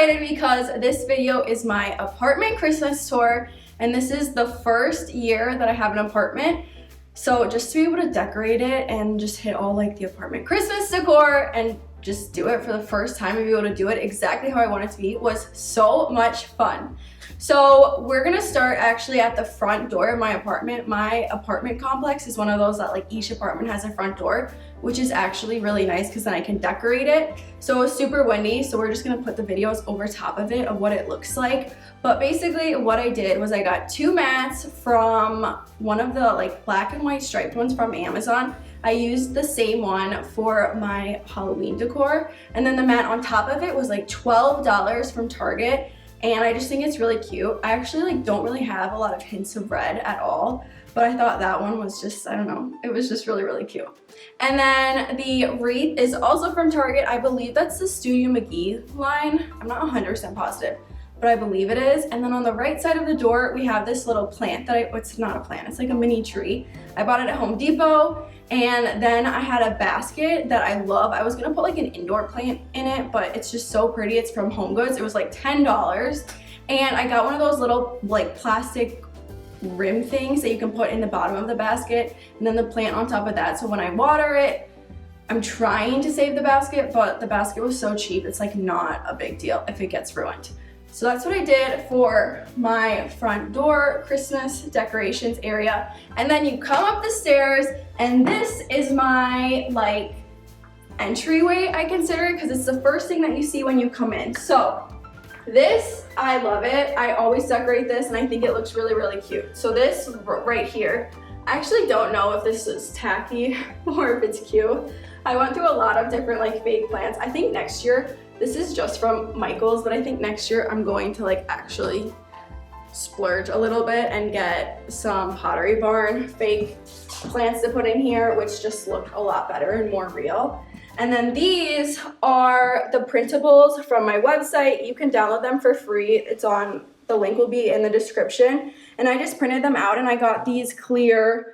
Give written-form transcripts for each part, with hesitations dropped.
excited because this video is my apartment Christmas tour, and this is the first year that I have an apartment. So just to be able to decorate it and just hit all like the apartment Christmas decor and just do it for the first time and be able to do it exactly how I want it to be was so much fun. So we're gonna start actually at the front door of my apartment. My apartment complex is one of those that like each apartment has a front door, which is actually really nice because then I can decorate it. So it was super windy, so we're just gonna put the videos over top of it of what it looks like. But basically what I did was I got 2 mats from one of the like black and white striped ones from Amazon. I used the same one for my Halloween decor, and then the mat on top of it was like $12 from Target. And I just think it's really cute. I actually like don't really have a lot of hints of red at all, but I thought that one was just, I don't know, it was just really, really cute. And then the wreath is also from Target. I believe that's the Studio McGee line. I'm not 100% positive, but I believe it is. And then on the right side of the door, we have this little plant that it's not a plant, it's like a mini tree. I bought it at Home Depot. And then I had a basket that I love. I was gonna put like an indoor plant in it, but it's just so pretty. It's from Home Goods. It was like $10. And I got one of those little like plastic rim things that you can put in the bottom of the basket, and then the plant on top of that. So when I water it, I'm trying to save the basket, but the basket was so cheap, it's like not a big deal if it gets ruined. So that's what I did for my front door Christmas decorations area. And then you come up the stairs, and this is my like entryway, I consider it, because it's the first thing that you see when you come in. So this, I love it. I always decorate this and I think it looks really, really cute. So this right here, I actually don't know if this is tacky or if it's cute. I went through a lot of different like fake plants. I think next year, this is just from Michael's, but I think next year I'm going to like actually splurge a little bit and get some Pottery Barn fake plants to put in here, which just look a lot better and more real. And then these are the printables from my website. You can download them for free. It's on, the link will be in the description. And I just printed them out, and I got these clear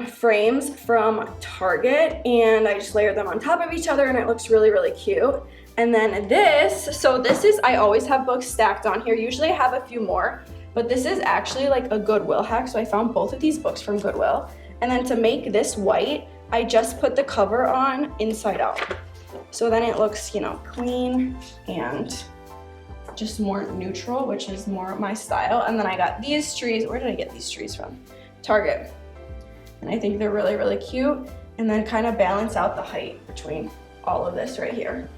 frames from Target, and I just layered them on top of each other, and it looks really, really cute. And then this, so this is, I always have books stacked on here. Usually I have a few more, but this is actually like a Goodwill hack. So I found both of these books from Goodwill. And then to make this white, I just put the cover on inside out. So then it looks, you know, clean and just more neutral, which is more my style. And then I got these trees. Where did I get these trees from? Target. And I think they're really, really cute, and then kind of balance out the height between all of this right here.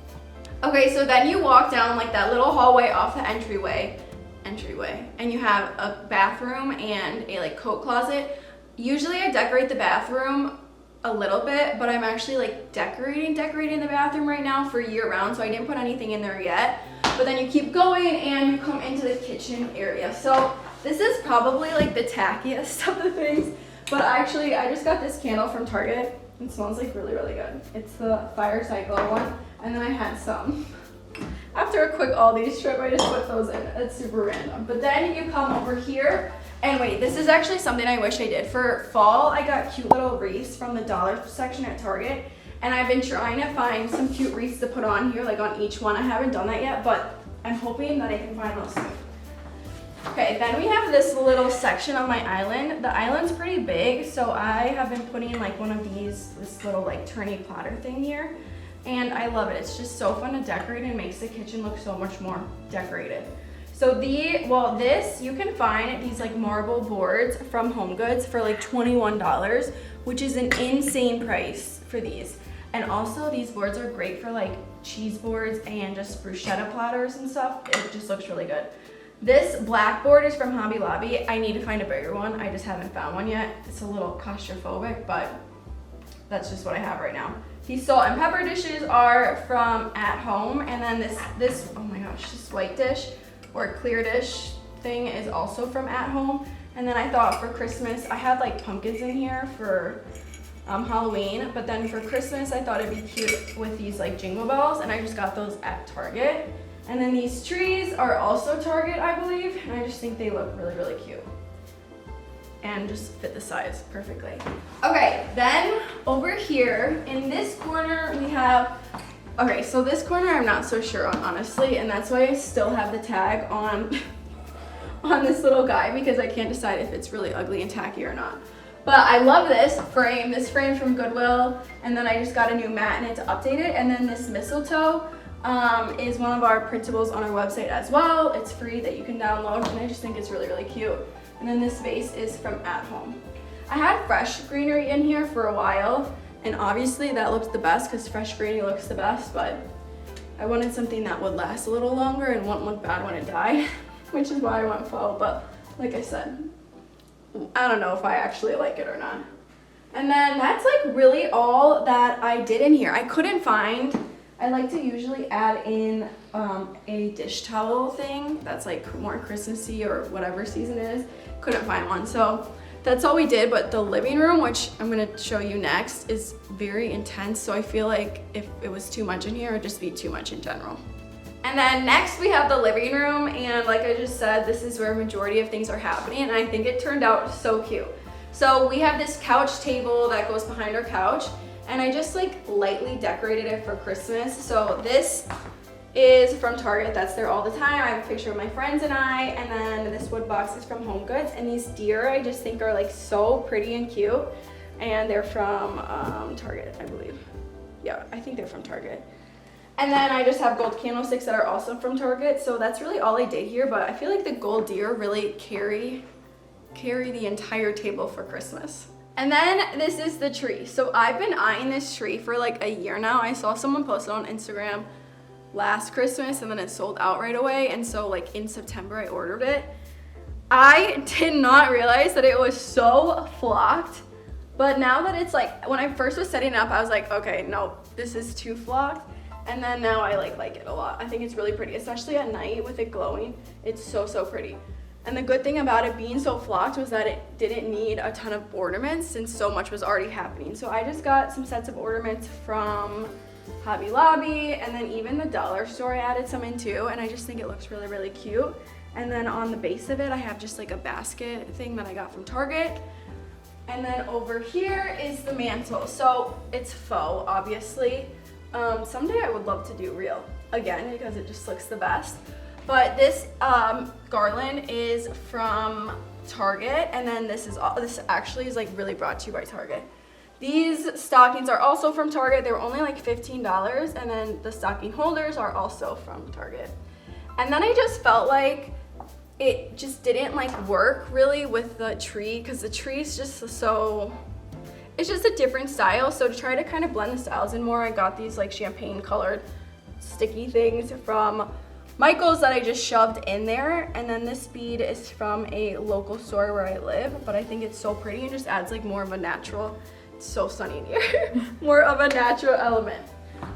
Okay, so then you walk down like that little hallway off the entryway, and you have a bathroom and a like coat closet. Usually I decorate the bathroom a little bit, but I'm actually like decorating the bathroom right now for year round, so I didn't put anything in there yet. But then you keep going and you come into the kitchen area. So this is probably like the tackiest of the things. But actually, I just got this candle from Target. It smells like really, really good. It's the fireside glow one. And then I had some. After a quick Aldi's trip, I just put those in. It's super random. But then you come over here. And wait, this is actually something I wish I did. For fall, I got cute little wreaths from the dollar section at Target. And I've been trying to find some cute wreaths to put on here, like on each one. I haven't done that yet, but I'm hoping that I can find those soon. Okay, then we have this little section of my island. The island's pretty big, so I have been putting like one of these, this little like turny platter thing here. And I love it. It's just so fun to decorate and makes the kitchen look so much more decorated. So this, you can find these like marble boards from Home Goods for like $21, which is an insane price for these. And also these boards are great for like cheese boards and just bruschetta platters and stuff. It just looks really good. This blackboard is from Hobby Lobby. I need to find a bigger one. I just haven't found one yet. It's a little claustrophobic, but that's just what I have right now. These salt and pepper dishes are from At Home, and then this oh my gosh, this white dish or clear dish thing is also from At Home. And then I thought for Christmas, I had like pumpkins in here for Halloween, but then for Christmas I thought it'd be cute with these like jingle bells, and I just got those at Target. And then these trees are also Target, I believe, and I just think they look really, really cute and just fit the size perfectly. Okay, then over here in this corner we have Okay, so this corner I'm not so sure on, honestly, and that's why I still have the tag on on this little guy, because I can't decide if it's really ugly and tacky or not. But I love this frame from Goodwill, and then I just got a new mat and it's updated. And then this mistletoe is one of our printables on our website as well. It's free that you can download, and I just think it's really, really cute. And then this vase is from At Home. I had fresh greenery in here for a while, and obviously that looks the best because fresh greenery looks the best, but I wanted something that would last a little longer and wouldn't look bad when it died, which is why I went faux. But like I said, I don't know if I actually like it or not. And then that's like really all that I did in here. I couldn't find, I like to usually add in a dish towel thing that's like more Christmassy or whatever season it is. Couldn't find one, so that's all we did. But the living room, which I'm gonna show you next, is very intense, so I feel like if it was too much in here, it'd just be too much in general. And then next we have the living room, and like I just said, this is where a majority of things are happening, and I think it turned out so cute. So we have this couch table that goes behind our couch, and I just like lightly decorated it for Christmas. So this is from Target, that's there all the time. I have a picture of my friends and I, and then this wood box is from Home Goods, and these deer I just think are like so pretty and cute, and they're from Target, I believe. Yeah, I think they're from Target. And then I just have gold candlesticks that are also from Target. So that's really all I did here, but I feel like the gold deer really carry the entire table for Christmas. And then this is the tree. So I've been eyeing this tree for like a year now. I saw someone post it on Instagram last Christmas, and then it sold out right away. And so like in September I ordered it. I did not realize that it was so flocked. But now that it's like, when I first was setting it up, I was like, okay, no, this is too flocked. And then now I like it a lot. I think it's really pretty, especially at night with it glowing. It's so, so pretty. And the good thing about it being so flocked was that it didn't need a ton of ornaments since so much was already happening. So I just got some sets of ornaments from Hobby Lobby, and then even the dollar store I added some in too, and I just think it looks really, really cute. And then on the base of it, I have just like a basket thing that I got from Target. And then over here is the mantle. So it's faux, obviously. Someday I would love to do real again because it just looks the best. But this garland is from Target, and then this actually is like really brought to you by Target. These stockings are also from Target. They were only like $15, and then the stocking holders are also from Target. And then I just felt like it just didn't like work really with the tree, because the tree is just so, it's just a different style. So to try to kind of blend the styles in more, I got these like champagne colored sticky things from Michael's that I just shoved in there. And then this bead is from a local store where I live, but I think it's so pretty and just adds like more of a natural, it's so sunny in here, more of a natural element.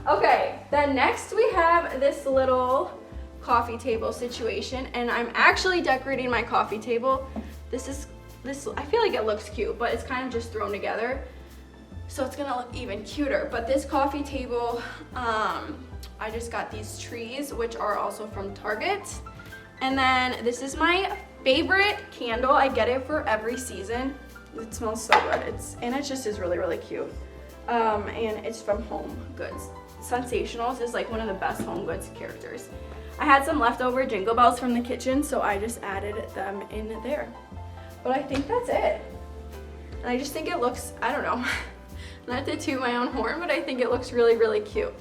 Okay, then next we have this little coffee table situation, and I'm actually decorating my coffee table. This I feel like it looks cute, but it's kind of just thrown together, so it's gonna look even cuter. But this coffee table, I just got these trees, which are also from Target. And then this is my favorite candle. I get it for every season. It smells so good. It just is really, really cute. And it's from Home Goods. Sensationals is like one of the best Home Goods characters. I had some leftover jingle bells from the kitchen, so I just added them in there. But I think that's it. And I just think it looks, I don't know, not to toot my own horn, but I think it looks really, really cute.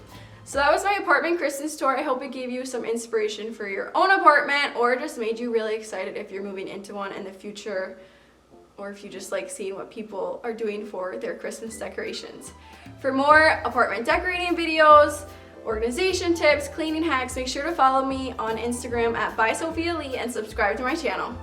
So that was my apartment Christmas tour. I hope it gave you some inspiration for your own apartment, or just made you really excited if you're moving into one in the future, or if you just like seeing what people are doing for their Christmas decorations. For more apartment decorating videos, organization tips, cleaning hacks, make sure to follow me on Instagram at @BySophiaLee and subscribe to my channel.